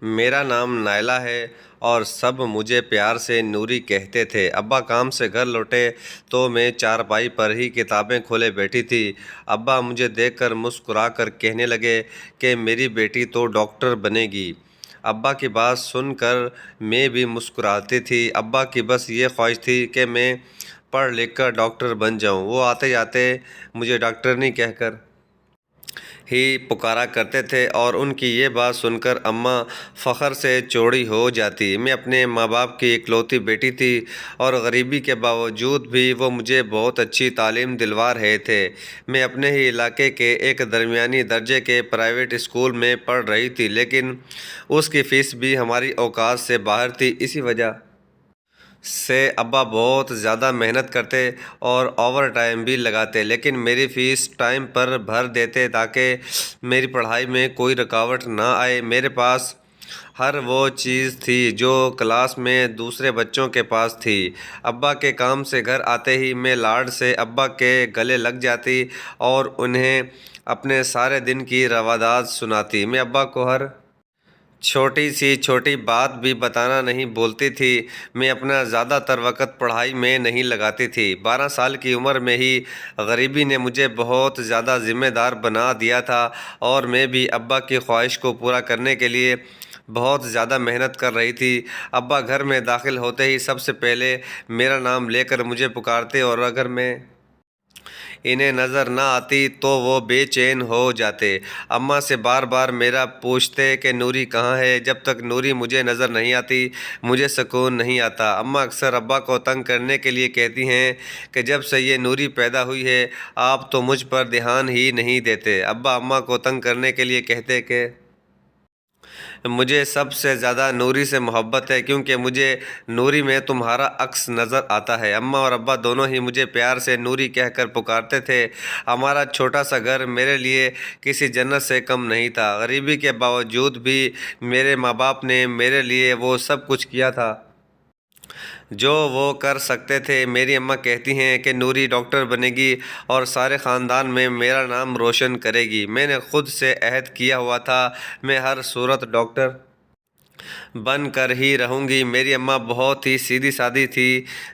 میرا نام نائلہ ہے اور سب مجھے پیار سے نوری کہتے تھے۔ ابا کام سے گھر لوٹے تو میں چارپائی پر ہی کتابیں کھولے بیٹھی تھی۔ ابا مجھے دیکھ کر مسکرا کر کہنے لگے کہ میری بیٹی تو ڈاکٹر بنے گی۔ ابا کی بات سن کر میں بھی مسکراتی تھی۔ ابا کی بس یہ خواہش تھی کہ میں پڑھ لکھ کر ڈاکٹر بن جاؤں۔ وہ آتے آتے مجھے ڈاکٹرنی کہہ کر ہی پکارا کرتے تھے اور ان کی یہ بات سن کر اماں فخر سے چوڑی ہو جاتی۔ میں اپنے ماں باپ کی اکلوتی بیٹی تھی اور غریبی کے باوجود بھی وہ مجھے بہت اچھی تعلیم دلوا رہے تھے۔ میں اپنے ہی علاقے کے ایک درمیانی درجے کے پرائیویٹ اسکول میں پڑھ رہی تھی، لیکن اس کی فیس بھی ہماری اوقات سے باہر تھی۔ اسی وجہ سے ابا بہت زیادہ محنت کرتے اور اوور ٹائم بھی لگاتے، لیکن میری فیس ٹائم پر بھر دیتے تاکہ میری پڑھائی میں کوئی رکاوٹ نہ آئے۔ میرے پاس ہر وہ چیز تھی جو کلاس میں دوسرے بچوں کے پاس تھی۔ ابا کے کام سے گھر آتے ہی میں لاڈ سے ابا کے گلے لگ جاتی اور انہیں اپنے سارے دن کی رواداد سناتی۔ میں ابا کو ہر چھوٹی سی چھوٹی بات بھی بتانا نہیں بولتی تھی۔ میں اپنا زیادہ تر وقت پڑھائی میں نہیں لگاتی تھی۔ 12 سال کی عمر میں ہی غریبی نے مجھے بہت زیادہ ذمہ دار بنا دیا تھا اور میں بھی ابا کی خواہش کو پورا کرنے کے لیے بہت زیادہ محنت کر رہی تھی۔ ابا گھر میں داخل ہوتے ہی سب سے پہلے میرا نام لے کر مجھے پکارتے اور اگر میں انہیں نظر نہ آتی تو وہ بے چین ہو جاتے۔ اماں سے بار بار میرا پوچھتے کہ نوری کہاں ہے۔ جب تک نوری مجھے نظر نہیں آتی مجھے سکون نہیں آتا۔ اماں اکثر ابا کو تنگ کرنے کے لیے کہتی ہیں کہ جب سے یہ نوری پیدا ہوئی ہے آپ تو مجھ پر دھیان ہی نہیں دیتے۔ ابا اماں کو تنگ کرنے کے لیے کہتے کہ مجھے سب سے زیادہ نوری سے محبت ہے کیونکہ مجھے نوری میں تمہارا عکس نظر آتا ہے۔ اماں اور ابا دونوں ہی مجھے پیار سے نوری کہہ کر پکارتے تھے۔ ہمارا چھوٹا سا گھر میرے لیے کسی جنت سے کم نہیں تھا۔ غریبی کے باوجود بھی میرے ماں باپ نے میرے لیے وہ سب کچھ کیا تھا جو وہ کر سکتے تھے۔ میری اماں کہتی ہیں کہ نوری ڈاکٹر بنے گی اور سارے خاندان میں میرا نام روشن کرے گی۔ میں نے خود سے عہد کیا ہوا تھا میں ہر صورت ڈاکٹر بن کر ہی رہوں گی۔ میری اماں بہت ہی سیدھی سادی تھی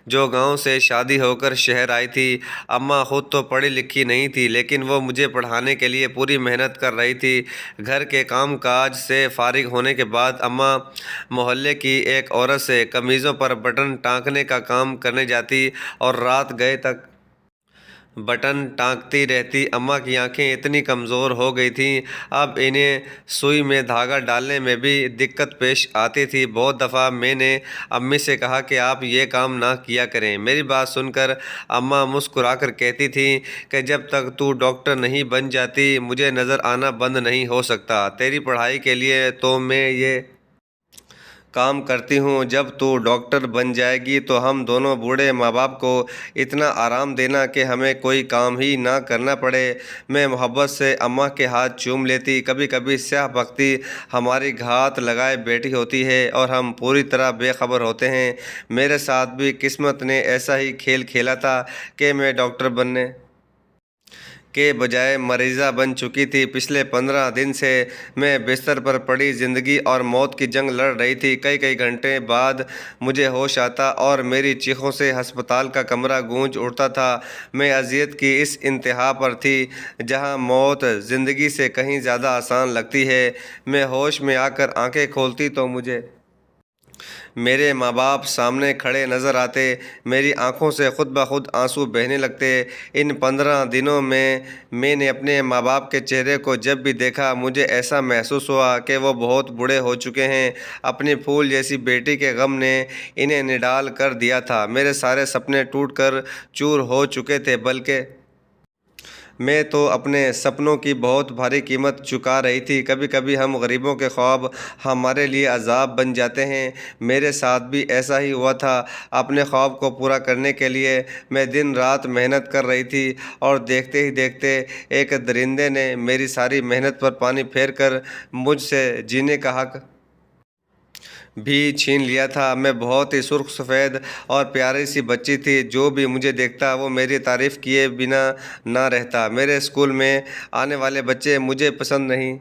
جو گاؤں سے شادی ہو کر شہر آئی تھی۔ اماں خود تو پڑھی لکھی نہیں تھی لیکن وہ مجھے پڑھانے کے لیے پوری محنت کر رہی تھی۔ گھر کے کام کاج سے فارغ ہونے کے بعد اماں محلے کی ایک عورت سے قمیضوں پر بٹن ٹانکنے کا کام کرنے جاتی اور رات گئے تک بٹن ٹانکتی رہتی۔ اماں کی آنکھیں اتنی کمزور ہو گئی تھیں اب انہیں سوئی میں دھاگا ڈالنے میں بھی دقت پیش آتی تھی۔ بہت دفعہ میں نے امی سے کہا کہ آپ یہ کام نہ کیا کریں۔ میری بات سن کر اماں مسکرا کر کہتی تھیں کہ جب تک تو ڈاکٹر نہیں بن جاتی مجھے نظر آنا بند نہیں ہو سکتا۔ تیری پڑھائی کے لیے تو میں یہ کام کرتی ہوں، جب تو ڈاکٹر بن جائے گی تو ہم دونوں بوڑھے ماں باپ کو اتنا آرام دینا کہ ہمیں کوئی کام ہی نہ کرنا پڑے۔ میں محبت سے اماں کے ہاتھ چوم لیتی۔ کبھی کبھی سیاہ بختی ہماری گھات لگائے بیٹھی ہوتی ہے اور ہم پوری طرح بے خبر ہوتے ہیں۔ میرے ساتھ بھی قسمت نے ایسا ہی کھیل کھیلا تھا کہ میں ڈاکٹر بننے کے بجائے مریضہ بن چکی تھی۔ پچھلے 15 دن سے میں بستر پر پڑی زندگی اور موت کی جنگ لڑ رہی تھی۔ کئی گھنٹے بعد مجھے ہوش آتا اور میری چیخوں سے ہسپتال کا کمرہ گونج اٹھتا تھا۔ میں اذیت کی اس انتہا پر تھی جہاں موت زندگی سے کہیں زیادہ آسان لگتی ہے۔ میں ہوش میں آ کر آنکھیں کھولتی تو مجھے میرے ماں باپ سامنے کھڑے نظر آتے۔ میری آنکھوں سے خود بخود آنسو بہنے لگتے۔ ان 15 دنوں میں نے اپنے ماں باپ کے چہرے کو جب بھی دیکھا مجھے ایسا محسوس ہوا کہ وہ بہت بوڑھے ہو چکے ہیں۔ اپنی پھول جیسی بیٹی کے غم نے انہیں نڈال کر دیا تھا۔ میرے سارے سپنے ٹوٹ کر چور ہو چکے تھے، بلکہ میں تو اپنے سپنوں کی بہت بھاری قیمت چکا رہی تھی۔ کبھی کبھی ہم غریبوں کے خواب ہمارے لیے عذاب بن جاتے ہیں۔ میرے ساتھ بھی ایسا ہی ہوا تھا۔ اپنے خواب کو پورا کرنے کے لیے میں دن رات محنت کر رہی تھی اور دیکھتے ہی دیکھتے ایک درندے نے میری ساری محنت پر پانی پھیر کر مجھ سے جینے کا حق بھی چھین لیا تھا۔ میں بہت ہی سرخ سفید اور پیاری سی بچی تھی۔ جو بھی مجھے دیکھتا وہ میری تعریف کیے بنا نہ رہتا۔ میرے اسکول میں آنے والے بچے مجھے پسند نہیں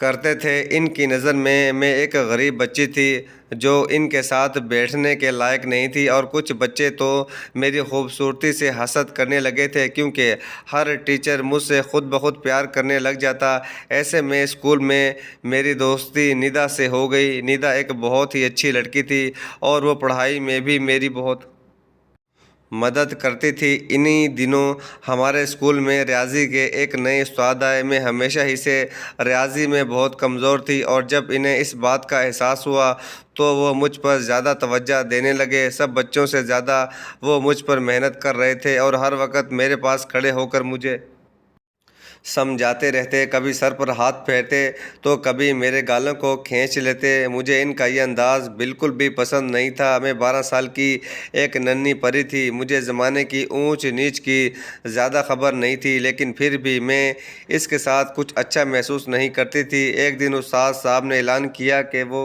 کرتے تھے۔ ان کی نظر میں ایک غریب بچی تھی جو ان کے ساتھ بیٹھنے کے لائق نہیں تھی، اور کچھ بچے تو میری خوبصورتی سے حسد کرنے لگے تھے کیونکہ ہر ٹیچر مجھ سے خود بخود پیار کرنے لگ جاتا۔ ایسے میں اسکول میں میری دوستی ندا سے ہو گئی۔ ندا ایک بہت ہی اچھی لڑکی تھی اور وہ پڑھائی میں بھی میری بہت مدد کرتی تھی۔ انہی دنوں ہمارے اسکول میں ریاضی کے ایک نئے استاد آئے۔ میں ہمیشہ ہی سے ریاضی میں بہت کمزور تھی، اور جب انہیں اس بات کا احساس ہوا تو وہ مجھ پر زیادہ توجہ دینے لگے۔ سب بچوں سے زیادہ وہ مجھ پر محنت کر رہے تھے اور ہر وقت میرے پاس کھڑے ہو کر مجھے سمجھاتے رہتے، کبھی سر پر ہاتھ پھیرتے تو کبھی میرے گالوں کو کھینچ لیتے۔ مجھے ان کا یہ انداز بالکل بھی پسند نہیں تھا۔ میں 12 سال کی ایک ننھی پری تھی، مجھے زمانے کی اونچ نیچ کی زیادہ خبر نہیں تھی، لیکن پھر بھی میں اس کے ساتھ کچھ اچھا محسوس نہیں کرتی تھی۔ ایک دن استاد صاحب نے اعلان کیا کہ وہ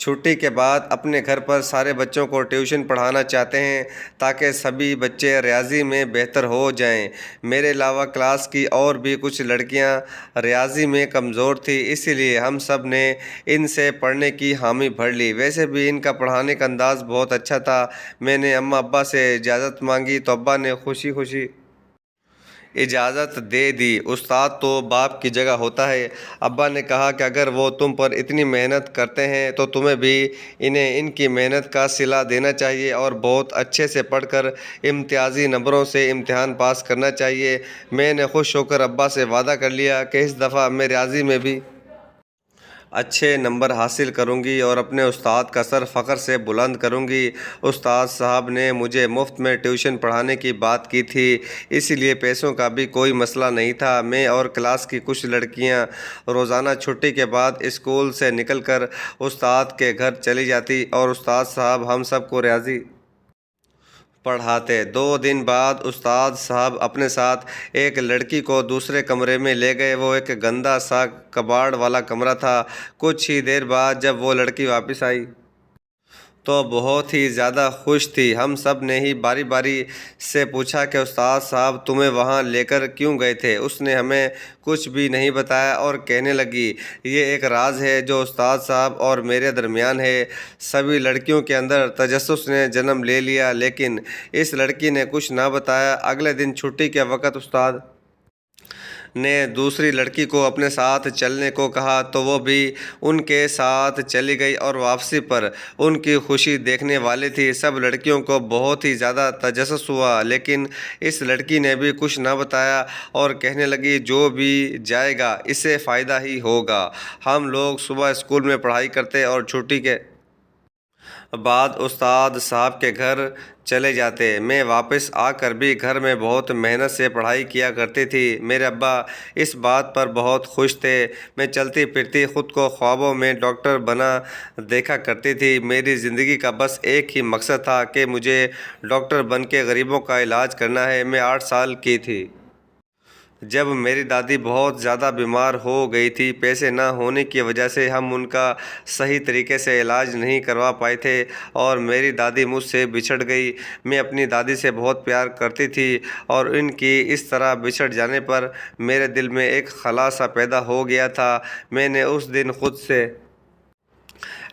چھٹی کے بعد اپنے گھر پر سارے بچوں کو ٹیوشن پڑھانا چاہتے ہیں تاکہ سبھی بچے ریاضی میں بہتر ہو جائیں۔ میرے علاوہ کلاس کی اور بھی کچھ لڑکیاں ریاضی میں کمزور تھیں، اسی لیے ہم سب نے ان سے پڑھنے کی حامی بھر لی۔ ویسے بھی ان کا پڑھانے کا انداز بہت اچھا تھا۔ میں نے اماں ابا سے اجازت مانگی تو ابا نے خوشی خوشی اجازت دے دی۔ استاد تو باپ کی جگہ ہوتا ہے۔ ابا نے کہا کہ اگر وہ تم پر اتنی محنت کرتے ہیں تو تمہیں بھی انہیں ان کی محنت کا صلہ دینا چاہیے اور بہت اچھے سے پڑھ کر امتیازی نمبروں سے امتحان پاس کرنا چاہیے۔ میں نے خوش ہو کر ابا سے وعدہ کر لیا کہ اس دفعہ میں ریاضی میں بھی اچھے نمبر حاصل کروں گی اور اپنے استاد کا سر فخر سے بلند کروں گی۔ استاد صاحب نے مجھے مفت میں ٹیوشن پڑھانے کی بات کی تھی، اسی لیے پیسوں کا بھی کوئی مسئلہ نہیں تھا۔ میں اور کلاس کی کچھ لڑکیاں روزانہ چھٹی کے بعد اسکول سے نکل کر استاد کے گھر چلی جاتی اور استاد صاحب ہم سب کو ریاضی پڑھاتے۔ 2 دن بعد استاد صاحب اپنے ساتھ ایک لڑکی کو دوسرے کمرے میں لے گئے۔ وہ ایک گندا سا کباڑ والا کمرہ تھا۔ کچھ ہی دیر بعد جب وہ لڑکی واپس آئی تو بہت ہی زیادہ خوش تھی۔ ہم سب نے ہی باری باری سے پوچھا کہ استاد صاحب تمہیں وہاں لے کر کیوں گئے تھے؟ اس نے ہمیں کچھ بھی نہیں بتایا اور کہنے لگی، یہ ایک راز ہے جو استاد صاحب اور میرے درمیان ہے۔ سبھی لڑکیوں کے اندر تجسس نے جنم لے لیا، لیکن اس لڑکی نے کچھ نہ بتایا۔ اگلے دن چھٹی کے وقت استاد نے دوسری لڑکی کو اپنے ساتھ چلنے کو کہا تو وہ بھی ان کے ساتھ چلی گئی اور واپسی پر ان کی خوشی دیکھنے والی تھی۔ سب لڑکیوں کو بہت ہی زیادہ تجسس ہوا، لیکن اس لڑکی نے بھی کچھ نہ بتایا اور کہنے لگی جو بھی جائے گا اسے فائدہ ہی ہوگا۔ ہم لوگ صبح اسکول میں پڑھائی کرتے اور چھٹی کے بعد استاد صاحب کے گھر چلے جاتے۔ میں واپس آ کر بھی گھر میں بہت محنت سے پڑھائی کیا کرتی تھی۔ میرے ابا اس بات پر بہت خوش تھے۔ میں چلتی پھرتی خود کو خوابوں میں ڈاکٹر بنا دیکھا کرتی تھی۔ میری زندگی کا بس ایک ہی مقصد تھا کہ مجھے ڈاکٹر بن کے غریبوں کا علاج کرنا ہے۔ میں 8 سال کی تھی جب میری دادی بہت زیادہ بیمار ہو گئی تھی۔ پیسے نہ ہونے کی وجہ سے ہم ان کا صحیح طریقے سے علاج نہیں کروا پائے تھے اور میری دادی مجھ سے بچھڑ گئی۔ میں اپنی دادی سے بہت پیار کرتی تھی اور ان کی اس طرح بچھڑ جانے پر میرے دل میں ایک خلا سا پیدا ہو گیا تھا۔ میں نے اس دن خود سے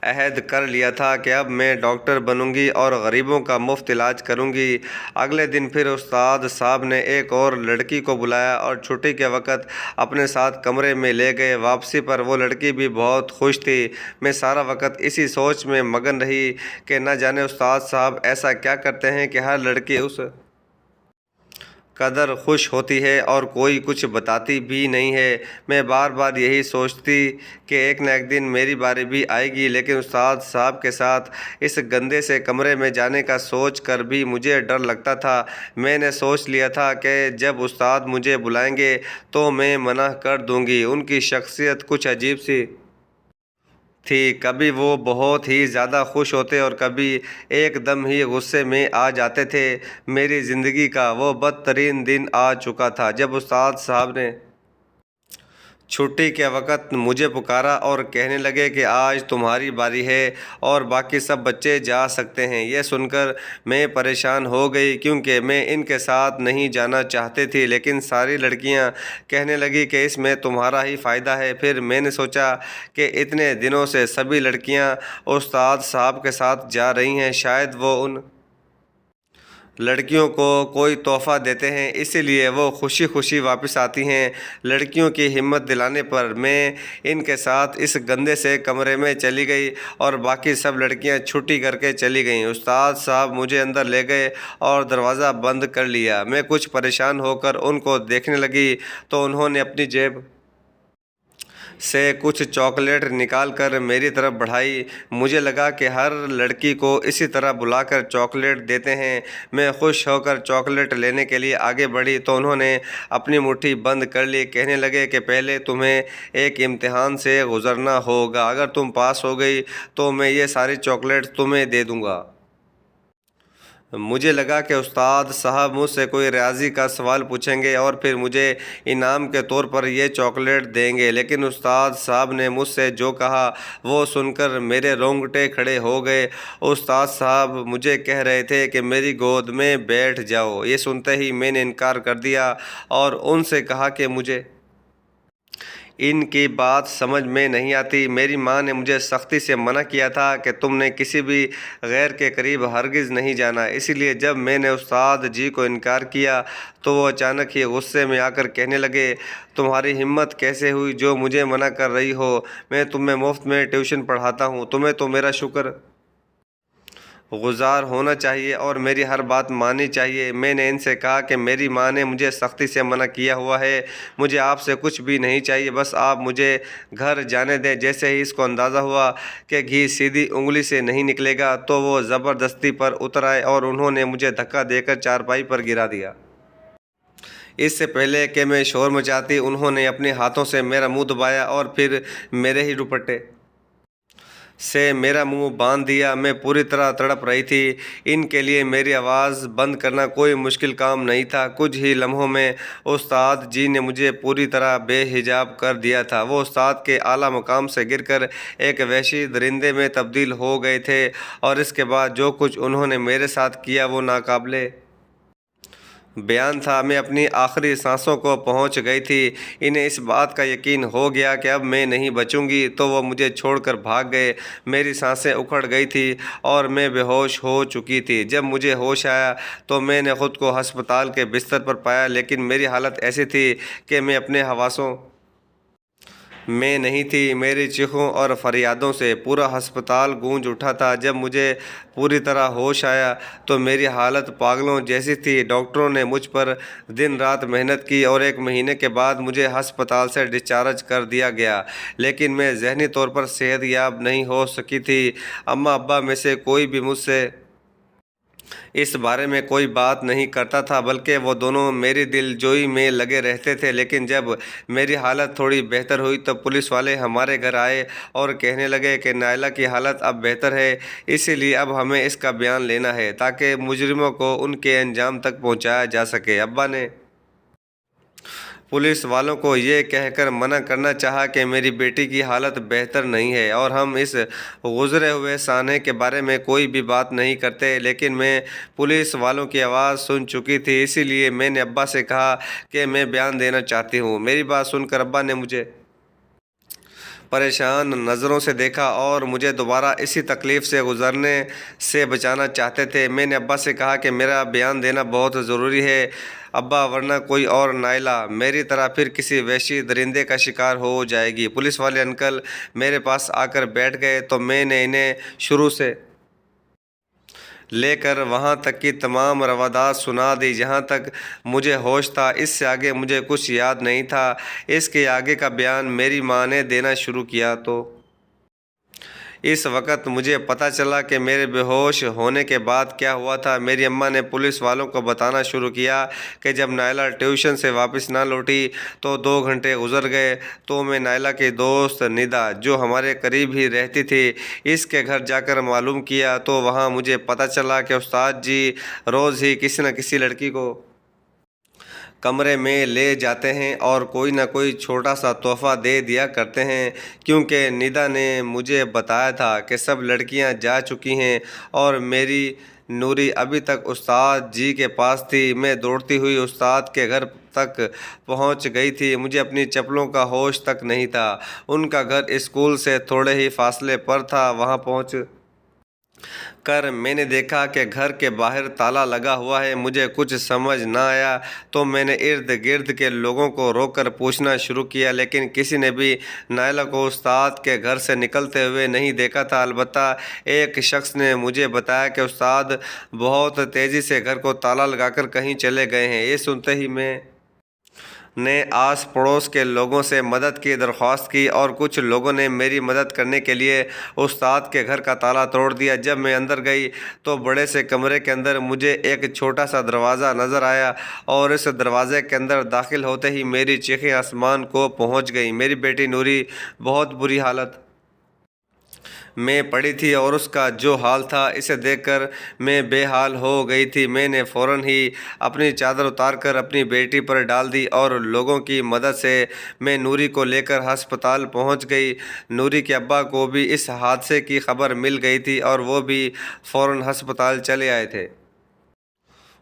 عہد کر لیا تھا کہ اب میں ڈاکٹر بنوں گی اور غریبوں کا مفت علاج کروں گی۔ اگلے دن پھر استاد صاحب نے ایک اور لڑکی کو بلایا اور چھٹی کے وقت اپنے ساتھ کمرے میں لے گئے۔ واپسی پر وہ لڑکی بھی بہت خوش تھی۔ میں سارا وقت اسی سوچ میں مگن رہی کہ نہ جانے استاد صاحب ایسا کیا کرتے ہیں کہ ہر لڑکی اس قدر خوش ہوتی ہے اور کوئی کچھ بتاتی بھی نہیں ہے۔ میں بار بار یہی سوچتی کہ ایک نہ ایک دن میری باری بھی آئے گی، لیکن استاد صاحب کے ساتھ اس گندے سے کمرے میں جانے کا سوچ کر بھی مجھے ڈر لگتا تھا۔ میں نے سوچ لیا تھا کہ جب استاد مجھے بلائیں گے تو میں منع کر دوں گی۔ ان کی شخصیت کچھ عجیب سی تھی، کبھی وہ بہت ہی زیادہ خوش ہوتے اور کبھی ایک دم ہی غصے میں آ جاتے تھے۔ میری زندگی کا وہ بدترین دن آ چکا تھا جب استاد صاحب نے چھٹی کے وقت مجھے پکارا اور کہنے لگے کہ آج تمہاری باری ہے اور باقی سب بچے جا سکتے ہیں۔ یہ سن کر میں پریشان ہو گئی کیونکہ میں ان کے ساتھ نہیں جانا چاہتی تھی، لیکن ساری لڑکیاں کہنے لگی کہ اس میں تمہارا ہی فائدہ ہے۔ پھر میں نے سوچا کہ اتنے دنوں سے سبھی لڑکیاں استاد صاحب کے ساتھ جا رہی ہیں، شاید وہ ان لڑکیوں کو کوئی تحفہ دیتے ہیں، اسی لیے وہ خوشی خوشی واپس آتی ہیں۔ لڑکیوں کی ہمت دلانے پر میں ان کے ساتھ اس گندے سے کمرے میں چلی گئی اور باقی سب لڑکیاں چھٹی کر کے چلی گئیں۔ استاد صاحب مجھے اندر لے گئے اور دروازہ بند کر لیا۔ میں کچھ پریشان ہو کر ان کو دیکھنے لگی تو انہوں نے اپنی جیب سے کچھ چاکلیٹ نکال کر میری طرف بڑھائی۔ مجھے لگا کہ ہر لڑکی کو اسی طرح بلا کر چاکلیٹ دیتے ہیں۔ میں خوش ہو کر چاکلیٹ لینے کے لیے آگے بڑھی تو انہوں نے اپنی مٹھی بند کر لی۔ کہنے لگے کہ پہلے تمہیں ایک امتحان سے گزرنا ہوگا، اگر تم پاس ہو گئی تو میں یہ ساری چاکلیٹ تمہیں دے دوں گا۔ مجھے لگا کہ استاد صاحب مجھ سے کوئی ریاضی کا سوال پوچھیں گے اور پھر مجھے انعام کے طور پر یہ چاکلیٹ دیں گے، لیکن استاد صاحب نے مجھ سے جو کہا وہ سن کر میرے رونگٹے کھڑے ہو گئے۔ استاد صاحب مجھے کہہ رہے تھے کہ میری گود میں بیٹھ جاؤ۔ یہ سنتے ہی میں نے انکار کر دیا اور ان سے کہا کہ مجھے ان کی بات سمجھ میں نہیں آتی۔ میری ماں نے مجھے سختی سے منع کیا تھا کہ تم نے کسی بھی غیر کے قریب ہرگز نہیں جانا، اسی لیے جب میں نے استاد جی کو انکار کیا تو وہ اچانک ہی غصے میں آ کر کہنے لگے، تمہاری ہمت کیسے ہوئی جو مجھے منع کر رہی ہو؟ میں تمہیں مفت میں ٹیوشن پڑھاتا ہوں، تمہیں تو میرا شکر گزار ہونا چاہیے اور میری ہر بات ماننی چاہیے۔ میں نے ان سے کہا کہ میری ماں نے مجھے سختی سے منع کیا ہوا ہے، مجھے آپ سے کچھ بھی نہیں چاہیے، بس آپ مجھے گھر جانے دیں۔ جیسے ہی اس کو اندازہ ہوا کہ گھی سیدھی انگلی سے نہیں نکلے گا تو وہ زبردستی پر اتر آئے اور انہوں نے مجھے دھکا دے کر چارپائی پر گرا دیا۔ اس سے پہلے کہ میں شور مچاتی انہوں نے اپنے ہاتھوں سے میرا منہ دبایا اور پھر میرے ہی دوپٹے سے میرا منہ باندھ دیا۔ میں پوری طرح تڑپ رہی تھی۔ ان کے لیے میری آواز بند کرنا کوئی مشکل کام نہیں تھا۔ کچھ ہی لمحوں میں استاد جی نے مجھے پوری طرح بے حجاب کر دیا تھا۔ وہ استاد کے اعلیٰ مقام سے گر کر ایک وحشی درندے میں تبدیل ہو گئے تھے اور اس کے بعد جو کچھ انہوں نے میرے ساتھ کیا وہ ناقابل بیان تھا۔ میں اپنی آخری سانسوں کو پہنچ گئی تھی۔ انہیں اس بات کا یقین ہو گیا کہ اب میں نہیں بچوں گی تو وہ مجھے چھوڑ کر بھاگ گئے۔ میری سانسیں اکھڑ گئی تھیں اور میں بے ہوش ہو چکی تھی۔ جب مجھے ہوش آیا تو میں نے خود کو ہسپتال کے بستر پر پایا، لیکن میری حالت ایسی تھی کہ میں اپنے حواسوں میں نہیں تھی۔ میری چیخوں اور فریادوں سے پورا ہسپتال گونج اٹھا تھا۔ جب مجھے پوری طرح ہوش آیا تو میری حالت پاگلوں جیسی تھی۔ ڈاکٹروں نے مجھ پر دن رات محنت کی اور 1 مہینے کے بعد مجھے ہسپتال سے ڈسچارج کر دیا گیا، لیکن میں ذہنی طور پر صحت یاب نہیں ہو سکی تھی۔ اماں ابا میں سے کوئی بھی مجھ سے اس بارے میں کوئی بات نہیں کرتا تھا، بلکہ وہ دونوں میری دل جوئی میں لگے رہتے تھے۔ لیکن جب میری حالت تھوڑی بہتر ہوئی تو پولیس والے ہمارے گھر آئے اور کہنے لگے کہ نائلہ کی حالت اب بہتر ہے، اسی لیے اب ہمیں اس کا بیان لینا ہے تاکہ مجرموں کو ان کے انجام تک پہنچایا جا سکے۔ ابا نے پولیس والوں کو یہ کہہ کر منع کرنا چاہا کہ میری بیٹی کی حالت بہتر نہیں ہے اور ہم اس گزرے ہوئے سانحے کے بارے میں کوئی بھی بات نہیں کرتے، لیکن میں پولیس والوں کی آواز سن چکی تھی، اسی لیے میں نے ابا سے کہا کہ میں بیان دینا چاہتی ہوں۔ میری بات سن کر ابا نے مجھے پریشان نظروں سے دیکھا اور مجھے دوبارہ اسی تکلیف سے گزرنے سے بچانا چاہتے تھے۔ میں نے ابا سے کہا کہ میرا بیان دینا بہت ضروری ہے ابا، ورنہ کوئی اور نائلہ میری طرح پھر کسی وحشی درندے کا شکار ہو جائے گی۔ پولیس والے انکل میرے پاس آ کر بیٹھ گئے تو میں نے انہیں شروع سے لے کر وہاں تک کی تمام روادات سنا دی جہاں تک مجھے ہوش تھا۔ اس سے آگے مجھے کچھ یاد نہیں تھا۔ اس کے آگے کا بیان میری ماں نے دینا شروع کیا تو اس وقت مجھے پتہ چلا کہ میرے بے ہوش ہونے کے بعد کیا ہوا تھا۔ میری اماں نے پولیس والوں کو بتانا شروع کیا کہ جب نائلہ ٹیوشن سے واپس نہ لوٹی تو 2 گھنٹے گزر گئے تو میں نائلہ کی دوست ندا جو ہمارے قریب ہی رہتی تھی اس کے گھر جا کر معلوم کیا تو وہاں مجھے پتہ چلا کہ استاد جی روز ہی کسی نہ کسی لڑکی کو کمرے میں لے جاتے ہیں اور کوئی نہ کوئی چھوٹا سا تحفہ دے دیا کرتے ہیں، کیونکہ ندا نے مجھے بتایا تھا کہ سب لڑکیاں جا چکی ہیں اور میری نوری ابھی تک استاد جی کے پاس تھی۔ میں دوڑتی ہوئی استاد کے گھر تک پہنچ گئی تھی۔ مجھے اپنی چپلوں کا ہوش تک نہیں تھا۔ ان کا گھر اسکول سے تھوڑے ہی فاصلے پر تھا۔ وہاں پہنچ کر میں نے دیکھا کہ گھر کے باہر تالا لگا ہوا ہے۔ مجھے کچھ سمجھ نہ آیا تو میں نے ارد گرد کے لوگوں کو روک کر پوچھنا شروع کیا، لیکن کسی نے بھی نائلہ کو استاد کے گھر سے نکلتے ہوئے نہیں دیکھا تھا۔ البتہ ایک شخص نے مجھے بتایا کہ استاد بہت تیزی سے گھر کو تالا لگا کر کہیں چلے گئے ہیں۔ یہ سنتے ہی میں نے آس پڑوس کے لوگوں سے مدد کی درخواست کی اور کچھ لوگوں نے میری مدد کرنے کے لیے استاد کے گھر کا تالا توڑ دیا۔ جب میں اندر گئی تو بڑے سے کمرے کے اندر مجھے ایک چھوٹا سا دروازہ نظر آیا اور اس دروازے کے اندر داخل ہوتے ہی میری چیخیں آسمان کو پہنچ گئیں۔ میری بیٹی نوری بہت بری حالت میں پڑی تھی اور اس کا جو حال تھا اسے دیکھ کر میں بے حال ہو گئی تھی۔ میں نے فوراً ہی اپنی چادر اتار کر اپنی بیٹی پر ڈال دی اور لوگوں کی مدد سے میں نوری کو لے کر ہسپتال پہنچ گئی۔ نوری کے ابا کو بھی اس حادثے کی خبر مل گئی تھی اور وہ بھی فوراً ہسپتال چلے آئے تھے۔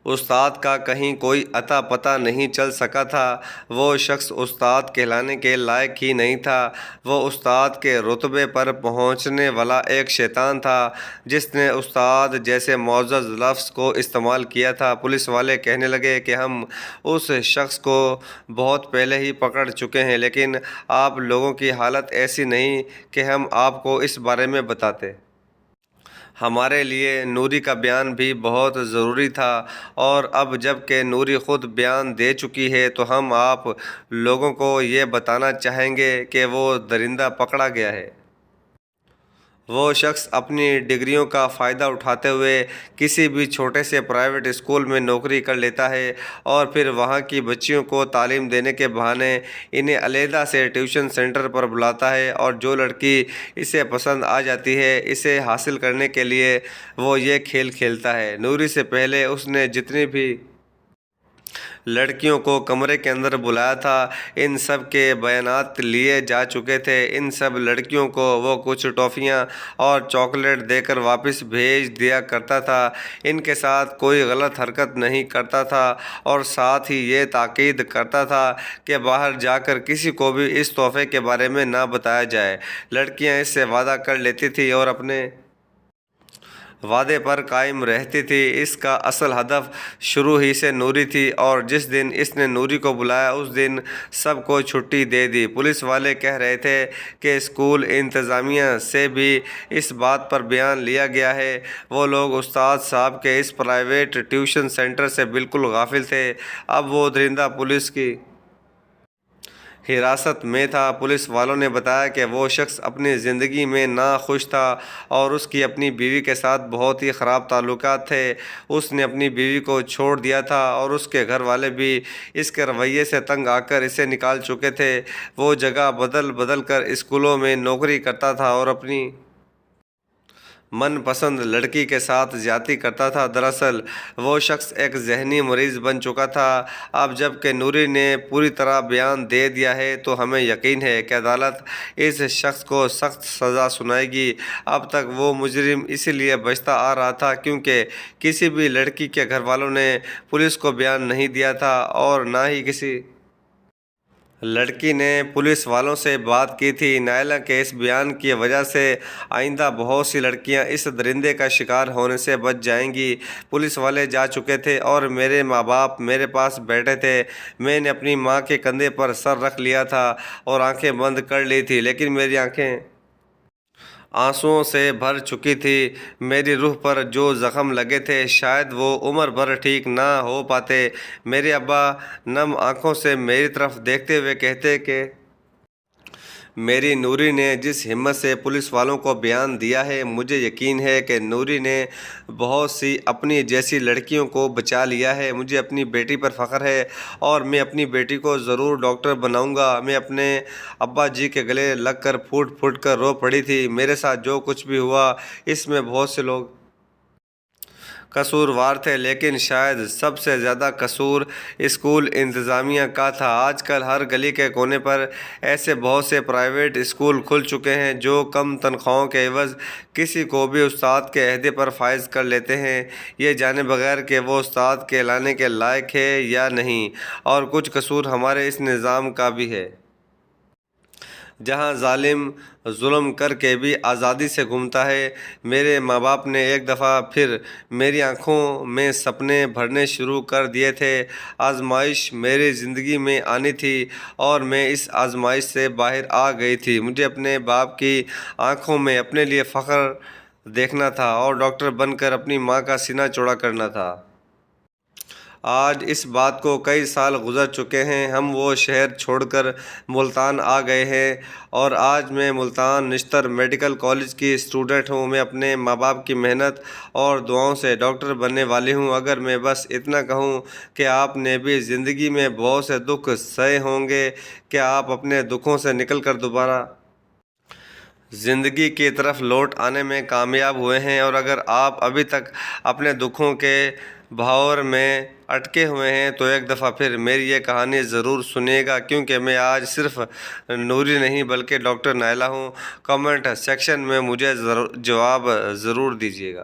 استاد کا کہیں کوئی اتا پتہ نہیں چل سکا تھا۔ وہ شخص استاد کہلانے کے لائق ہی نہیں تھا۔ وہ استاد کے رتبے پر پہنچنے والا ایک شیطان تھا جس نے استاد جیسے معزز لفظ کو استعمال کیا تھا۔ پولیس والے کہنے لگے کہ ہم اس شخص کو بہت پہلے ہی پکڑ چکے ہیں، لیکن آپ لوگوں کی حالت ایسی نہیں کہ ہم آپ کو اس بارے میں بتاتے۔ ہمارے لیے نوری کا بیان بھی بہت ضروری تھا، اور اب جب کہ نوری خود بیان دے چکی ہے تو ہم آپ لوگوں کو یہ بتانا چاہیں گے کہ وہ درندہ پکڑا گیا ہے۔ وہ شخص اپنی ڈگریوں کا فائدہ اٹھاتے ہوئے کسی بھی چھوٹے سے پرائیویٹ اسکول میں نوکری کر لیتا ہے اور پھر وہاں کی بچیوں کو تعلیم دینے کے بہانے انہیں علیحدہ سے ٹیوشن سینٹر پر بلاتا ہے، اور جو لڑکی اسے پسند آ جاتی ہے اسے حاصل کرنے کے لیے وہ یہ کھیل کھیلتا ہے۔ نوری سے پہلے اس نے جتنی بھی لڑکیوں کو کمرے کے اندر بلایا تھا ان سب کے بیانات لیے جا چکے تھے۔ ان سب لڑکیوں کو وہ کچھ ٹافیاں اور چاکلیٹ دے کر واپس بھیج دیا کرتا تھا، ان کے ساتھ کوئی غلط حرکت نہیں کرتا تھا اور ساتھ ہی یہ تاکید کرتا تھا کہ باہر جا کر کسی کو بھی اس تحفے کے بارے میں نہ بتایا جائے۔ لڑکیاں اس سے وعدہ کر لیتی تھیں اور اپنے وعدے پر قائم رہتی تھی۔ اس کا اصل ہدف شروع ہی سے نوری تھی، اور جس دن اس نے نوری کو بلایا اس دن سب کو چھٹی دے دی۔ پولیس والے کہہ رہے تھے کہ اسکول انتظامیہ سے بھی اس بات پر بیان لیا گیا ہے۔ وہ لوگ استاد صاحب کے اس پرائیویٹ ٹیوشن سینٹر سے بالکل غافل تھے۔ اب وہ درندہ پولیس کی حراست میں تھا۔ پولیس والوں نے بتایا کہ وہ شخص اپنی زندگی میں ناخوش تھا اور اس کی اپنی بیوی کے ساتھ بہت ہی خراب تعلقات تھے۔ اس نے اپنی بیوی کو چھوڑ دیا تھا اور اس کے گھر والے بھی اس کے رویے سے تنگ آ کر اسے نکال چکے تھے۔ وہ جگہ بدل بدل کر اسکولوں میں نوکری کرتا تھا اور اپنی من پسند لڑکی کے ساتھ زیادتی کرتا تھا۔ دراصل وہ شخص ایک ذہنی مریض بن چکا تھا۔ اب جب کہ نوری نے پوری طرح بیان دے دیا ہے تو ہمیں یقین ہے کہ عدالت اس شخص کو سخت سزا سنائے گی۔ اب تک وہ مجرم اسی لیے بچتا آ رہا تھا کیونکہ کسی بھی لڑکی کے گھر والوں نے پولیس کو بیان نہیں دیا تھا اور نہ ہی کسی لڑکی نے پولیس والوں سے بات کی تھی۔ نائلہ کے اس بیان کی وجہ سے آئندہ بہت سی لڑکیاں اس درندے کا شکار ہونے سے بچ جائیں گی۔ پولیس والے جا چکے تھے اور میرے ماں باپ میرے پاس بیٹھے تھے۔ میں نے اپنی ماں کے کندھے پر سر رکھ لیا تھا اور آنکھیں بند کر لی تھی، لیکن میری آنکھیں آنسوؤں سے بھر چکی تھی۔ میری روح پر جو زخم لگے تھے شاید وہ عمر بھر ٹھیک نہ ہو پاتے۔ میرے ابا نم آنکھوں سے میری طرف دیکھتے ہوئے کہتے کہ میری نوری نے جس ہمت سے پولیس والوں کو بیان دیا ہے، مجھے یقین ہے کہ نوری نے بہت سی اپنی جیسی لڑکیوں کو بچا لیا ہے۔ مجھے اپنی بیٹی پر فخر ہے اور میں اپنی بیٹی کو ضرور ڈاکٹر بناؤں گا۔ میں اپنے ابا جی کے گلے لگ کر پھوٹ پھوٹ کر رو پڑی تھی۔ میرے ساتھ جو کچھ بھی ہوا اس میں بہت سے لوگ قصوروار تھے، لیکن شاید سب سے زیادہ قصور اسکول انتظامیہ کا تھا۔ آج کل ہر گلی کے کونے پر ایسے بہت سے پرائیویٹ اسکول کھل چکے ہیں جو کم تنخواہوں کے عوض کسی کو بھی استاد کے عہدے پر فائز کر لیتے ہیں، یہ جانے بغیر کہ وہ استاد کہلانے کے لائق ہے یا نہیں۔ اور کچھ قصور ہمارے اس نظام کا بھی ہے، جہاں ظالم ظلم کر کے بھی آزادی سے گھومتا ہے۔ میرے ماں باپ نے ایک دفعہ پھر میری آنکھوں میں سپنے بھرنے شروع کر دیے تھے۔ آزمائش میری زندگی میں آنی تھی اور میں اس آزمائش سے باہر آ گئی تھی۔ مجھے اپنے باپ کی آنکھوں میں اپنے لیے فخر دیکھنا تھا اور ڈاکٹر بن کر اپنی ماں کا سینہ چوڑا کرنا تھا۔ آج اس بات کو کئی سال گزر چکے ہیں، ہم وہ شہر چھوڑ کر ملتان آ گئے ہیں اور آج میں ملتان نشتر میڈیکل کالج کی اسٹوڈنٹ ہوں۔ میں اپنے ماں باپ کی محنت اور دعاؤں سے ڈاکٹر بننے والی ہوں۔ اگر میں بس اتنا کہوں کہ آپ نے بھی زندگی میں بہت سے دکھ سہے ہوں گے، کیا آپ اپنے دکھوں سے نکل کر دوبارہ زندگی کی طرف لوٹ آنے میں کامیاب ہوئے ہیں؟ اور اگر آپ ابھی تک اپنے دکھوں کے بھاور میں اٹکے ہوئے ہیں تو ایک دفعہ پھر میری یہ کہانی ضرور سنیے گا، کیونکہ میں آج صرف نوری نہیں بلکہ ڈاکٹر نائلہ ہوں۔ کمنٹ سیکشن میں مجھے جواب ضرور دیجیے گا۔